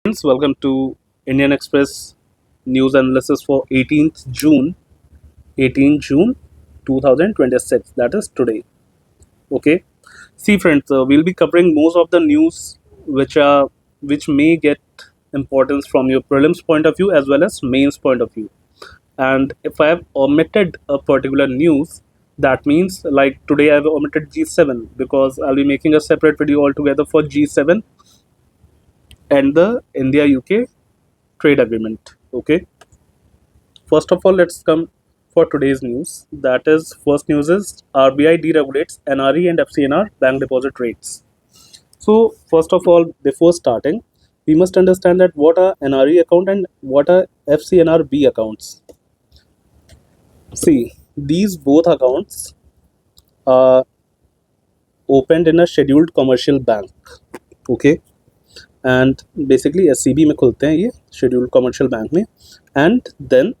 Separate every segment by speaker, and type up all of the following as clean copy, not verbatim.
Speaker 1: Friends, welcome to Indian Express news analysis for 18th June 2026. That is today. Okay. See, friends, we'll be covering most of the news which may get importance from your prelims point of view as well as mains point of view. And if I have omitted a particular news, that means like today I have omitted G7 because I'll be making a separate video altogether for G7 and the India UK trade agreement. Okay. First of all, let's come for today's news. That is, first news is RBI deregulates NRE and FCNR bank deposit rates. So, first of all, before starting, we must understand that what are NRE account and what are FCNRB accounts. See, these both accounts are opened in a scheduled commercial bank. Okay, and basically SCB में खुलते हैं ये scheduled commercial bank में, and then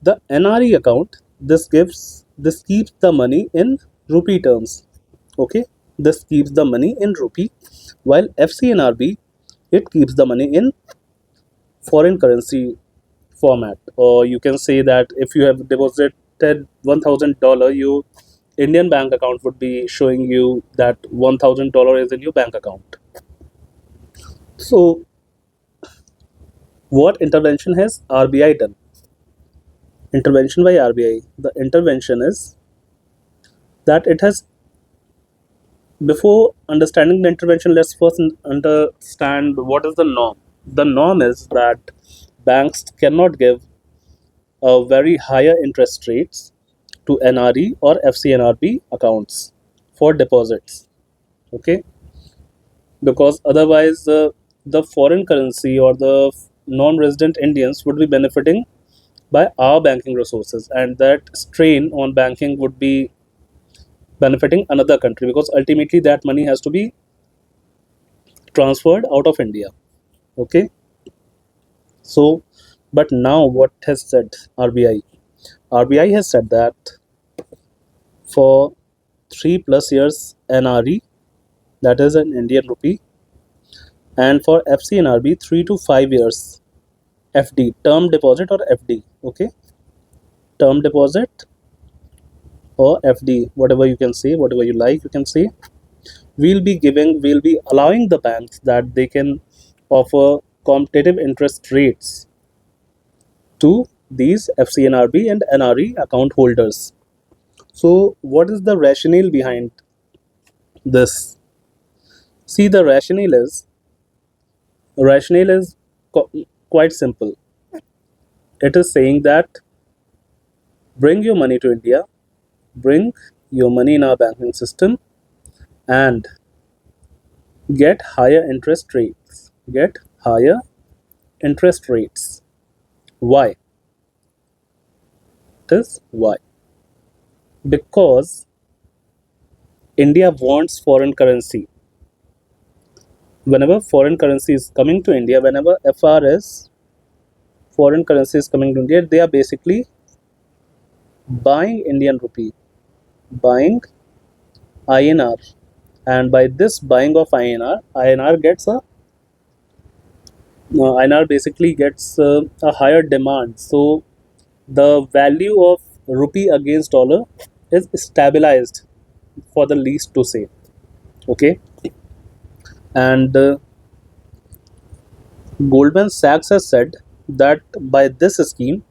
Speaker 1: the NRE account, this keeps the money in rupee terms. Okay, this keeps the money in rupee, while FCNRB, it keeps the money in foreign currency format. Or you can say that if you have deposited $1,000, your Indian bank account would be showing you that $1,000 is in your bank account. So what intervention has RBI done? Intervention by RBI. The intervention is that it has, before understanding the intervention, let's first understand what is the norm. The norm is that banks cannot give a very higher interest rates to NRE or FCNRB accounts for deposits. Okay, because otherwise the foreign currency or the non-resident Indians would be benefiting by our banking resources, and that strain on banking would be benefiting another country because ultimately that money has to be transferred out of India. Okay, so but now what has said RBI? RBI has said that for 3+ years NRE, that is an Indian rupee, and for FCNRB 3 to 5 years FD, term deposit or FD. Okay, term deposit or FD, whatever you can say, whatever you like, you can say. We'll be allowing the banks that they can offer competitive interest rates to these FCNRB and NRE account holders. So, what is the rationale behind this? See, the rationale is quite simple. It is saying that bring your money to India, bring your money in our banking system, and get higher interest rates. Get higher interest rates. Why? It is why? Because India wants foreign currency. Whenever foreign currency is coming to India, whenever FRS, foreign currency is coming to India, they are basically buying Indian rupee, buying INR, and by this buying of INR gets a INR basically gets a higher demand. So the value of rupee against dollar is stabilized, for the least to say. Okay, and Goldman Sachs has said that by this scheme,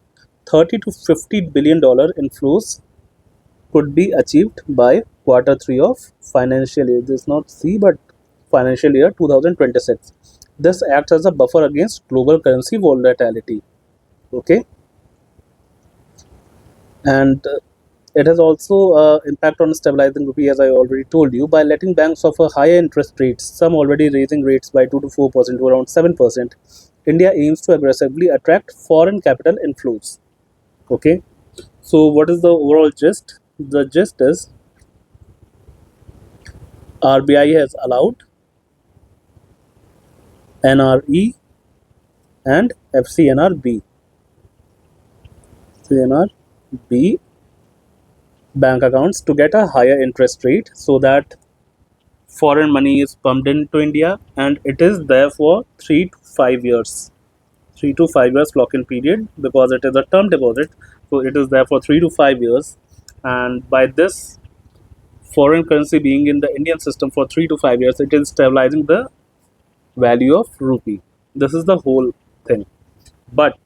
Speaker 1: 30 to 50 billion dollar inflows could be achieved by Q3 of financial year. This is not C but financial year 2026. This acts as a buffer against global currency volatility. Okay, and it has also impact on stabilizing rupee, as I already told you, by letting banks offer higher interest rates, some already raising rates by 2 to 4% to around 7%. India aims to aggressively attract foreign capital inflows. Okay, so what is the overall gist? The gist is RBI has allowed NRE and FCNRB CNRB bank accounts to get a higher interest rate so that foreign money is pumped into India, and it is there for 3 to 5 years. 3 to 5 years lock-in period, because it is a term deposit, so it is there for 3 to 5 years. And by this foreign currency being in the Indian system for 3 to 5 years, it is stabilizing the value of rupee. This is the whole thing. But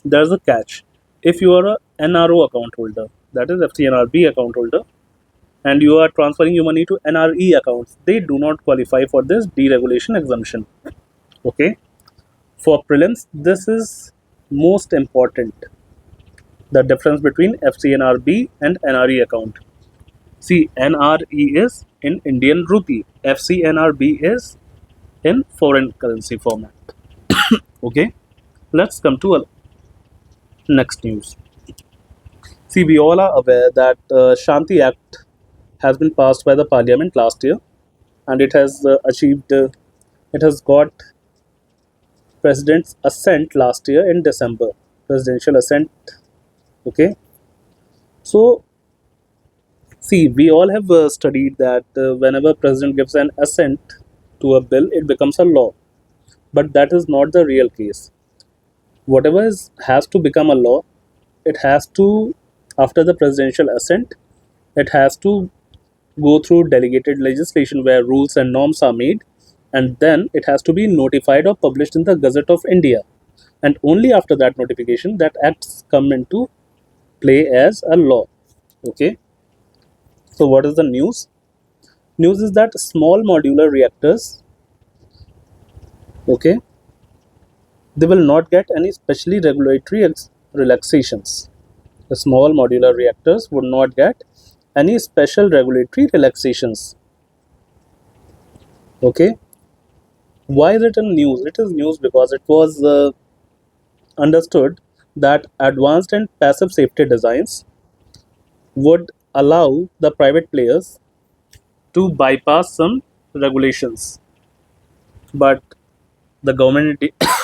Speaker 1: there's a catch. If you are a NRO account holder, that is FCNRB account holder, and you are transferring your money to NRE accounts, they do not qualify for this deregulation exemption. Okay. For prelims, this is most important. The difference between FCNRB and NRE account. See, NRE is in Indian rupee. FCNRB is in foreign currency format. Okay. Let's come to a next news. See, we all are aware that Shanti Act has been passed by the Parliament last year, and it has it has got President's assent last year in December. Presidential assent. Okay. So, see, we all have studied that whenever President gives an assent to a bill, it becomes a law. But that is not the real case. Whatever has to become a law, it has to, after the presidential assent, it has to go through delegated legislation where rules and norms are made, and then it has to be notified or published in the Gazette of India. And only after that notification, that acts come into play as a law. Okay. So what is the news? News is that small modular reactors, okay, they will not get any specially regulatory relaxations. The small modular reactors would not get any special regulatory relaxations. Okay. Why is it in news? It is news because it was understood that advanced and passive safety designs would allow the private players to bypass some regulations. But the government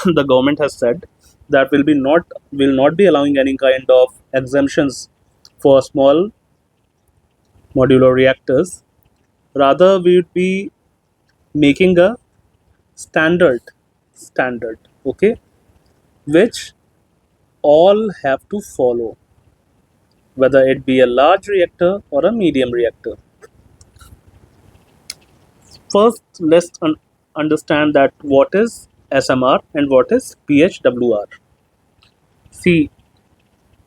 Speaker 1: the government has said that will not be allowing any kind of exemptions for small modular reactors. Rather, we would be making a standard, okay, which all have to follow, whether it be a large reactor or a medium reactor. First, let's understand that what is SMR and what is PHWR. See,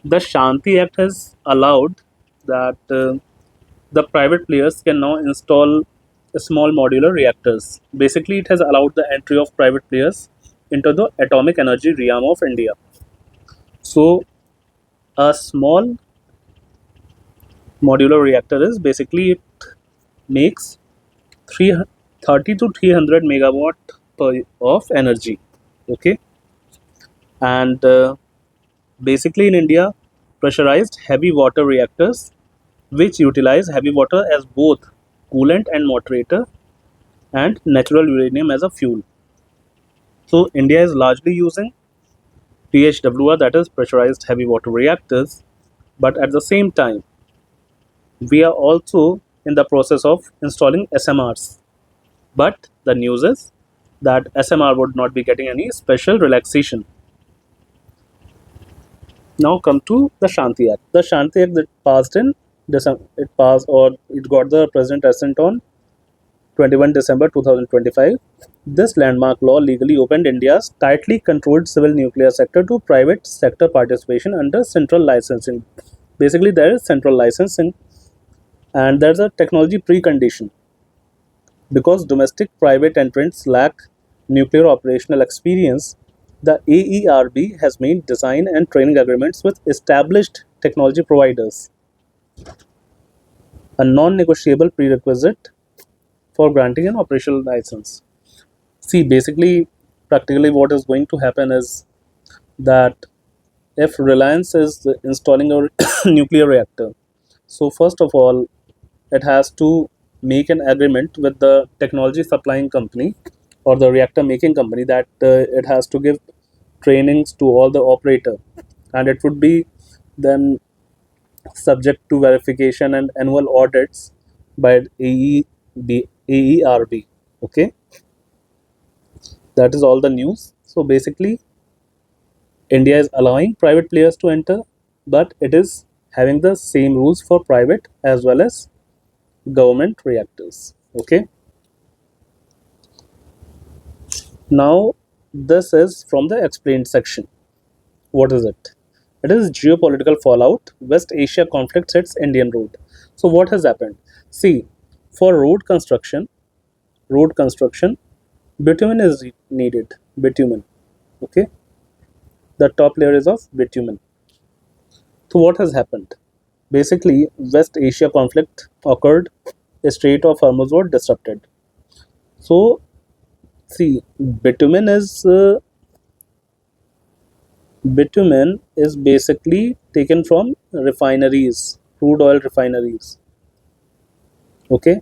Speaker 1: the Shanti Act has allowed that the private players can now install small modular reactors. Basically, it has allowed the entry of private players into the atomic energy realm of India. So, a small modular reactor is basically it makes 30 to 300 megawatt of energy. Okay. And basically in India, pressurized heavy water reactors which utilize heavy water as both coolant and moderator and natural uranium as a fuel. So India is largely using PHWR, that is pressurized heavy water reactors, but at the same time we are also in the process of installing SMRs. But the news is that SMR would not be getting any special relaxation. Now come to the Shanti Act. The Shanti Act that passed in December, it got the President assent on 21 December 2025. This landmark law legally opened India's tightly controlled civil nuclear sector to private sector participation under central licensing. Basically, there is central licensing, and there's a technology precondition. Because domestic private entrants lack nuclear operational experience, the AERB has made design and training agreements with established technology providers, a non-negotiable prerequisite for granting an operational license. See, basically, practically what is going to happen is that if Reliance is installing a nuclear reactor, so first of all, it has to make an agreement with the technology supplying company or the reactor making company that it has to give trainings to all the operator, and it would be then subject to verification and annual audits by AERB. Okay, that is all the news. So basically, India is allowing private players to enter, but it is having the same rules for private as well as government reactors. Okay, now this is from the explained section. What is it? It is geopolitical fallout. West Asia conflict hits Indian road. So what has happened? See, for road construction, bitumen is needed. Bitumen. Okay, the top layer is of bitumen. So what has happened? Basically, West Asia conflict occurred. The Strait of Hormuz was disrupted. So see, bitumen is basically taken from refineries, crude oil refineries. Okay,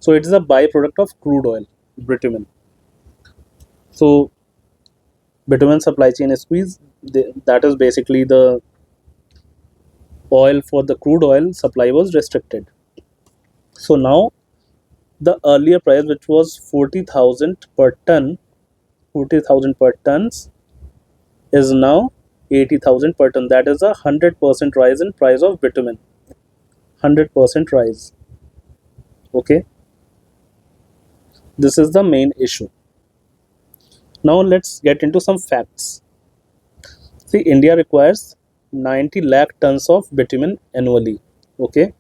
Speaker 1: so it is a byproduct of crude oil, bitumen. So bitumen supply chain is squeezed. That is basically the oil for the crude oil supply was restricted. So now the earlier price, which was 40,000 per ton, 40,000 per tons, is now 80,000 per ton. That is a 100% rise in price of bitumen. 100% rise. Okay, this is the main issue. Now let's get into some facts. See, India requires 90 lakh tons of bitumen annually. Okay,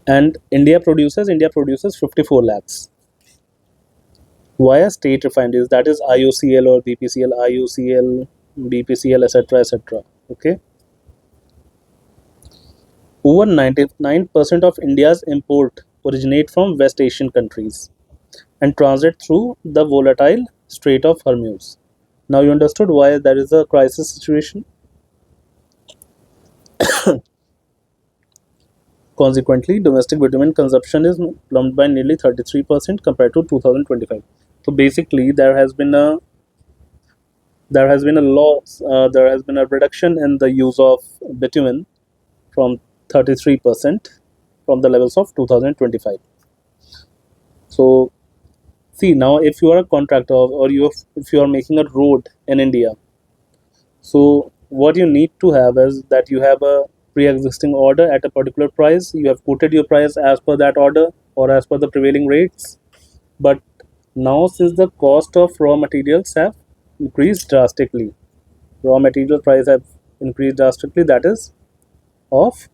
Speaker 1: and India produces 54 lakhs via state refineries, that is IOCL or BPCL, IOCL, BPCL, etc., etc. Okay, over 99% of India's import originate from West Asian countries and transit through the volatile Strait of Hormuz. Now you understood why there is a crisis situation. Consequently, domestic bitumen consumption is plumped by nearly 33% compared to 2025. So basically, there has been a loss. There has been a reduction in the use of bitumen from 33% from the levels of 2025. So see, now if you are a contractor or if you are making a road in India, so what you need to have is that you have a pre-existing order at a particular price. You have quoted your price as per that order or as per the prevailing rates. But now, since the cost of raw materials have increased drastically, raw material price have increased drastically. That is of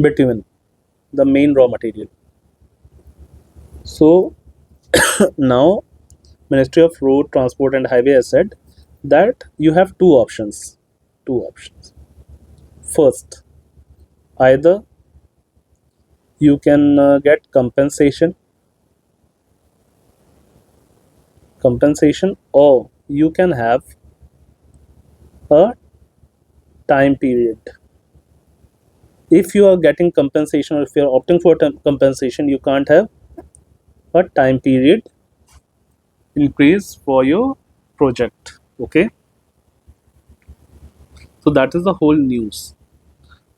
Speaker 1: bitumen, the main raw material. So now, Ministry of Road Transport and Highway has said that you have two options. Two options. First, either you can get compensation, or you can have a time period. If you are getting compensation or if you are opting for compensation, you can't have a time period increase for your project. Okay, so that is the whole news.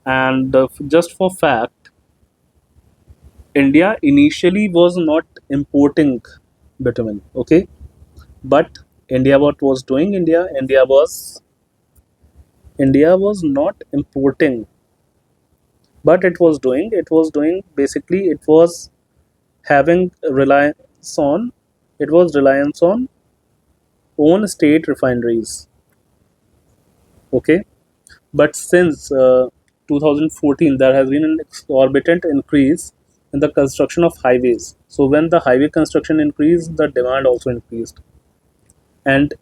Speaker 1: And just for fact, India initially was not importing bitumen. Okay, but what was doing, India was not importing, but it was doing basically, having reliance on own state refineries. Okay, but since 2014 there has been an exorbitant increase in the construction of highways. So when the highway construction increased, the demand also increased, and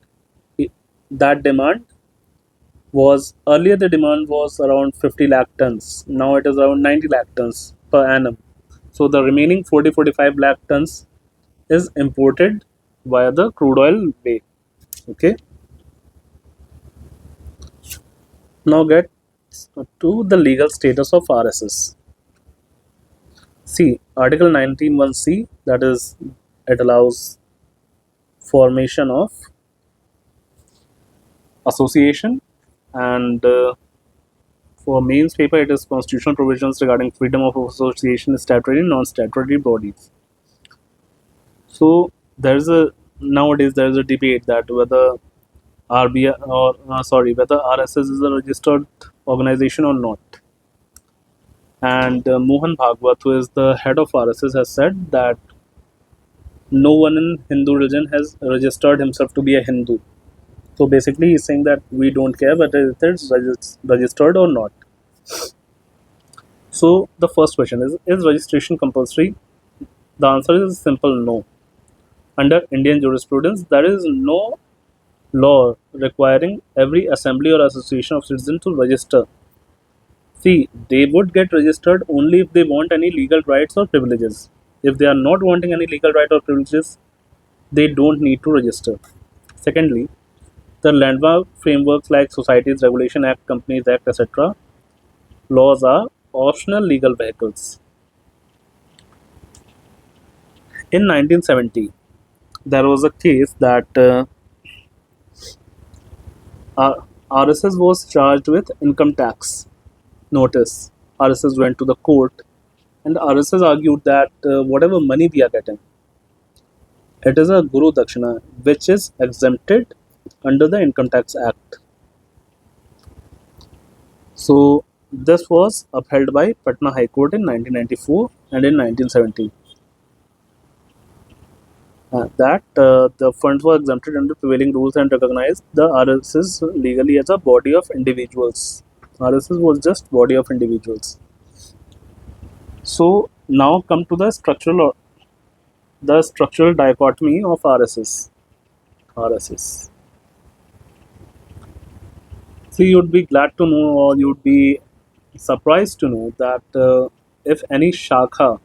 Speaker 1: i- that demand was, earlier the demand was around 50 lakh tons. Now it is around 90 lakh tons per annum. So the remaining 40-45 lakh tons is imported via the crude oil way. Okay, now get to the legal status of RSS. See, Article 19(1)(c), that is, it allows formation of association, and For mains paper, it is constitutional provisions regarding freedom of association, statutory and non-statutory bodies. So there's a nowadays there is a debate that whether RBI or whether RSS is a registered organization or not. And Mohan Bhagwat, who is the head of RSS, has said that no one in Hindu religion has registered himself to be a Hindu. So basically, he's saying that we don't care whether it is registered or not. So the first question is registration compulsory? The answer is simple no. Under Indian jurisprudence, there is no law requiring every assembly or association of citizens to register. See, they would get registered only if they want any legal rights or privileges. If they are not wanting any legal right or privileges, they don't need to register. Secondly, the landmark frameworks like Societies Regulation Act, Companies Act, etc. laws are optional legal vehicles. In 1970, there was a case that RSS was charged with income tax notice. RSS went to the court, and RSS argued that whatever money we are getting, it is a Guru Dakshina, which is exempted under the Income Tax Act. So this was upheld by Patna High Court in 1994 and in 1970. That the funds were exempted under prevailing rules and recognized the RSS legally as a body of individuals. RSS was just body of individuals. So now come to the structural dichotomy of RSS. RSS. See, you'd be glad to know, or you'd be surprised to know that if any shakha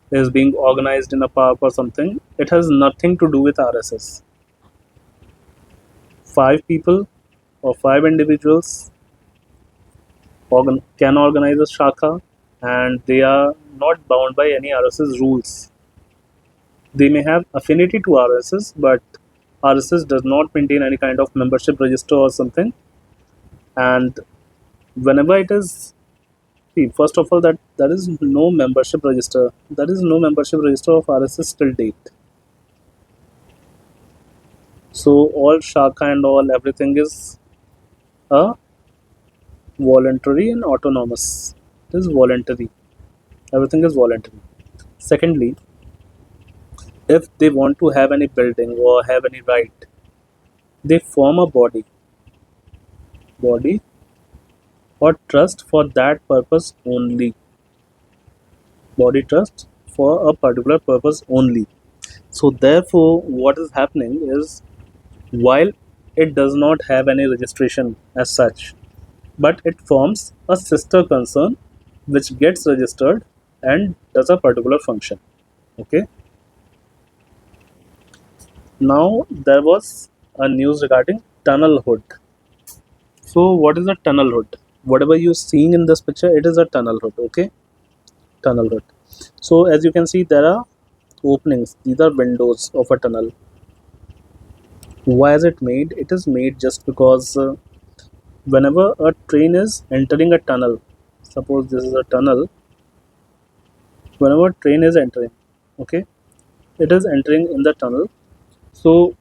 Speaker 1: is being organized in a park or something, it has nothing to do with RSS. 5 people or 5 individuals can organize a shakha, and they are not bound by any RSS rules. They may have affinity to RSS, but RSS does not maintain any kind of membership register or something. And whenever it is, see, first of all, that there is no membership register. There is no membership register of RSS till date. So all shakha and all everything is a voluntary and autonomous. It is voluntary. Everything is voluntary. Secondly, if they want to have any building or have any right, they form a body or trust for that purpose only. Body trust for a particular purpose only. So therefore, what is happening is, while it does not have any registration as such, but it forms a sister concern which gets registered and does a particular function. Okay. Now there was a news regarding tunnel hood. So what is a tunnel hood? Whatever you're seeing in this picture, it is a tunnel hood. Okay, tunnel hood. So as you can see, there are openings. These are windows of a tunnel. Why is it made? It is made just because whenever a train is entering a tunnel, suppose this is a tunnel, whenever a train is entering, okay, it is entering in the tunnel. So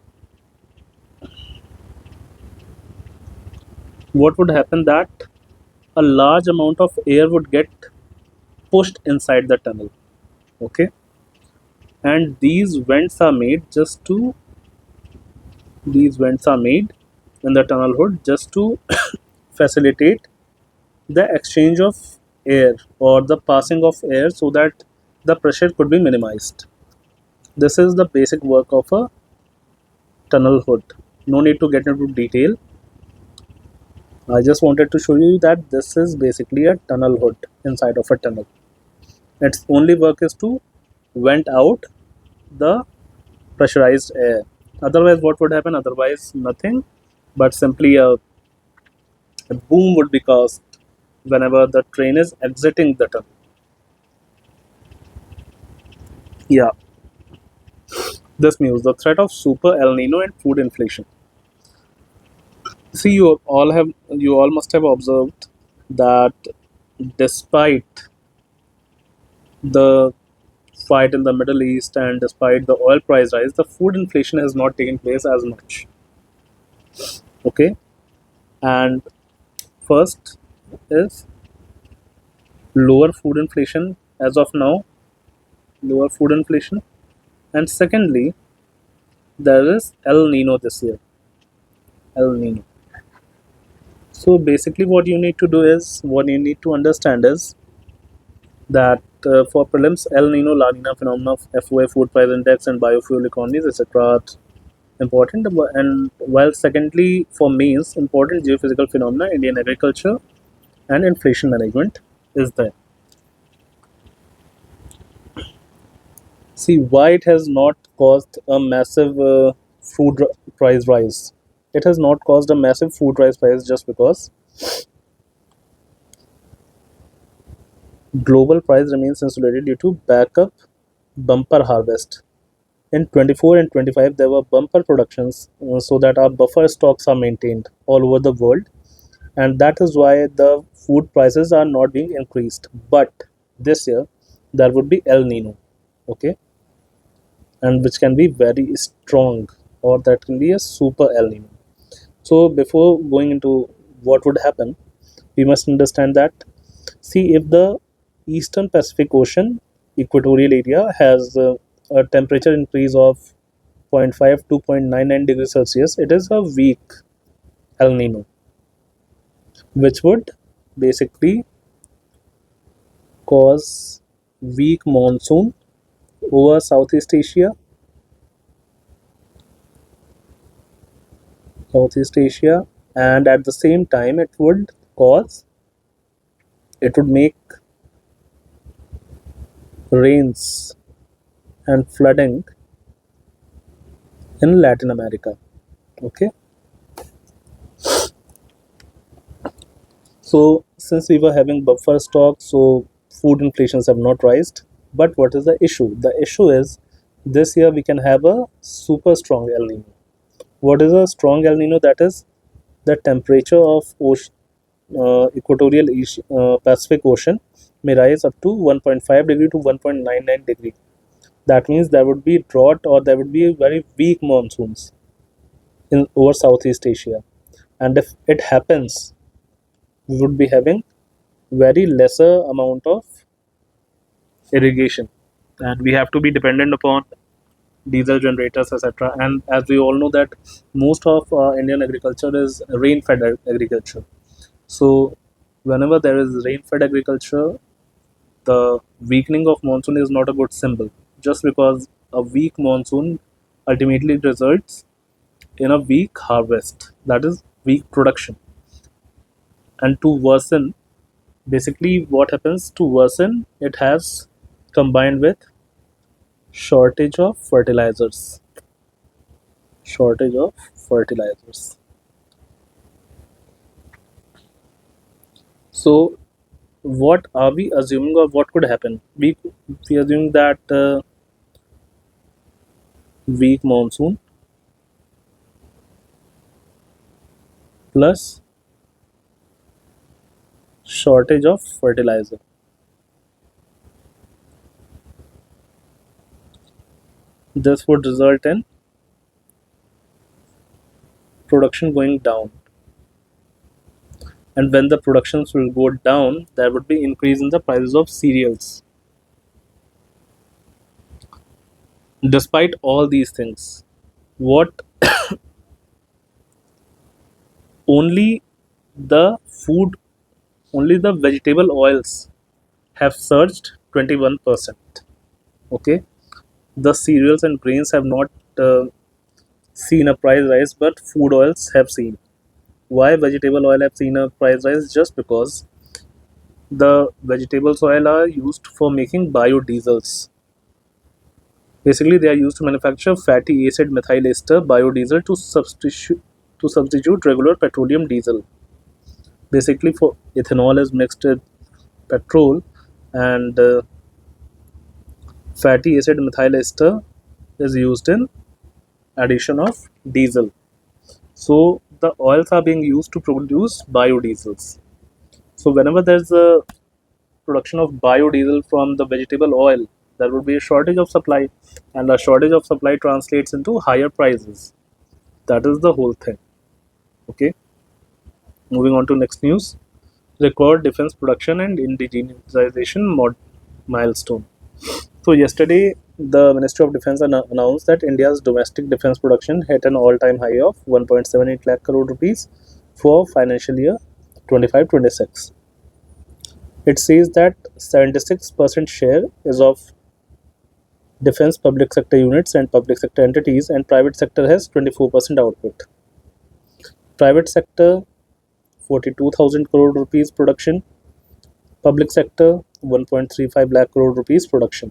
Speaker 1: what would happen, that a large amount of air would get pushed inside the tunnel. Okay, and these vents are made in the tunnel hood just to facilitate the exchange of air or the passing of air, so that the pressure could be minimized. This is the basic work of a tunnel hood. No need to get into detail. I just wanted to show you that this is basically a tunnel hood inside of a tunnel. Its only work is to vent out the pressurized air. Otherwise, what would happen? Otherwise, nothing, but simply a boom would be caused whenever the train is exiting the tunnel. Yeah. This news: the threat of super El Nino and food inflation. See, you all must have observed that despite the fight in the Middle East and despite the oil price rise, the food inflation has not taken place as much. Okay, and first is lower food inflation as of now, lower food inflation, and secondly, there is El Nino this year. El Nino. So basically, what you need to do is, what you need to understand is that for prelims, El Nino, La Nina phenomena, FOA, food price index, and biofuel economies, etc., are important. And while secondly, for mains, important geophysical phenomena, Indian agriculture, and inflation management is there. See why it has not caused a massive price rise. It has not caused a massive food price rise just because global price remains insulated due to backup bumper harvest. In 24 and 25, there were bumper productions so that our buffer stocks are maintained all over the world, and that is why the food prices are not being increased. But this year, there would be El Nino, okay, and which can be very strong, or that can be a super El Nino. So, before going into what would happen, we must understand that, see, if the Eastern Pacific Ocean equatorial area has a temperature increase of 0.5 to 0.99 degrees Celsius, it is a weak El Nino, which would basically cause weak monsoon over Southeast Asia, and at the same time, it would make rains and flooding in Latin America. Okay, so since we were having buffer stock, so food inflations have not risen. But what is the issue? The issue is this year we can have a super strong El Nino. What is a strong El Nino? That is the temperature of equatorial Pacific Ocean may rise up to 1.5 degree to 1.99 degree. That means there would be drought, or there would be very weak monsoons in over Southeast Asia. And if it happens, we would be having very lesser amount of irrigation, and we have to be dependent upon diesel generators, etc. And as we all know that most of Indian agriculture is rain-fed agriculture. So whenever there is rain-fed agriculture, the weakening of monsoon is not a good symbol. Just because a weak monsoon ultimately results in a weak harvest, that is weak production. And to worsen, basically what happens to worsen, it has combined with shortage of fertilizers. Shortage of fertilizers. So what are we assuming, or what could happen? We assume that weak monsoon plus shortage of fertilizer. This would result in production going down. And when the productions will go down, there would be increase in the prices of cereals. Despite all these things, what only the food, only the vegetable oils have surged 21%. Okay, the cereals and grains have not seen a price rise, but food oils have seen. Why vegetable oil have seen a price rise? Just because the vegetables oil are used for making biodiesels. Basically, they are used to manufacture fatty acid methyl ester biodiesel to substitute regular petroleum diesel. Basically, for ethanol is mixed with petrol, and fatty acid methyl ester is used in addition of diesel. So the oils are being used to produce biodiesels. So whenever there's a production of biodiesel from the vegetable oil, there would be a shortage of supply, and a shortage of supply translates into higher prices. That is the whole thing. Okay, moving on to next news. Record defense production and indigenization milestone. So yesterday, the Ministry of Defense announced that India's domestic defense production hit an all-time high of 1.78 lakh crore rupees for financial year 25-26. It says that 76% share is of defense public sector units and public sector entities, and private sector has 24% output. Private sector 42,000 crore rupees production, public sector 1.35 lakh crore rupees production.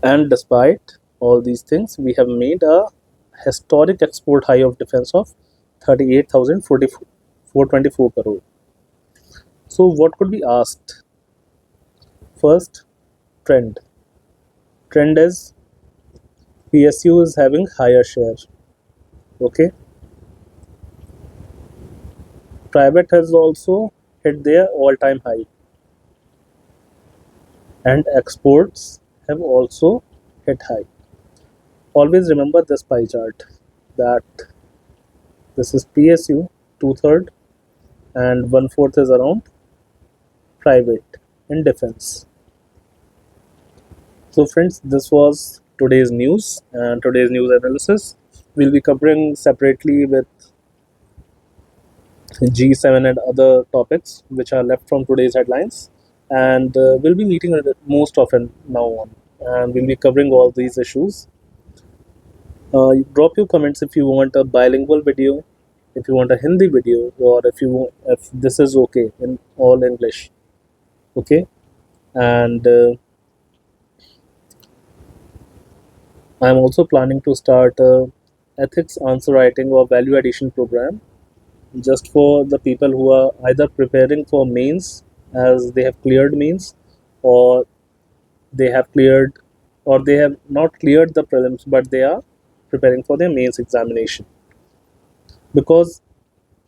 Speaker 1: And despite all these things, we have made a historic export high of defense of 38,424 crore. So what could be asked? First, trend. Trend is PSU is having higher share. Okay. Private has also hit their all-time high. And exports have also hit high. Always remember this pie chart, that this is PSU, two-third, and one-fourth is around private in defense. So friends, this was today's news and today's news analysis. We'll be covering separately with G7 and other topics which are left from today's headlines, and we'll be meeting most often now on, and we'll be covering all these issues. Drop your comments if you want a bilingual video, if you want a Hindi video, or if this is okay in all English. Okay, and I'm also planning to start a ethics answer writing or value addition program just for the people who are either preparing for mains, as they have cleared mains, or they have cleared, or they have not cleared the prelims but they are preparing for their mains examination, because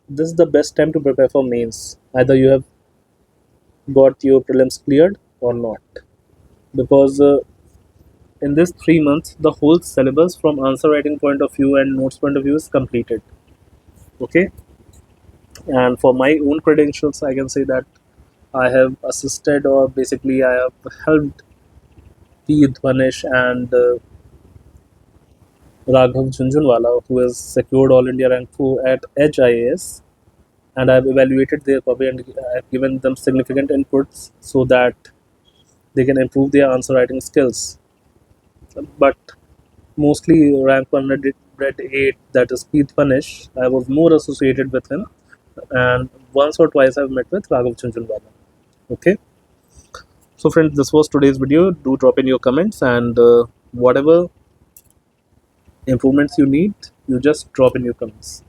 Speaker 1: this is the best time to prepare for mains. Either you have got your prelims cleared or not, because in this 3 months the whole syllabus from answer writing point of view and notes point of view is completed. Okay, and for my own credentials I can say that I have assisted, or basically I have helped P. Dhwanish and Raghav Jhunjhunwala, who has secured All India Rank 4 at Edge IAS, and I've evaluated their copy and I've given them significant inputs so that they can improve their answer writing skills. But mostly rank 108, that is P. Dhwanish, I was more associated with him, and once or twice I've met with Raghav Jhunjhunwala. Okay. So friends, this was today's video. Do drop in your comments, and whatever improvements you need, you just drop in your comments.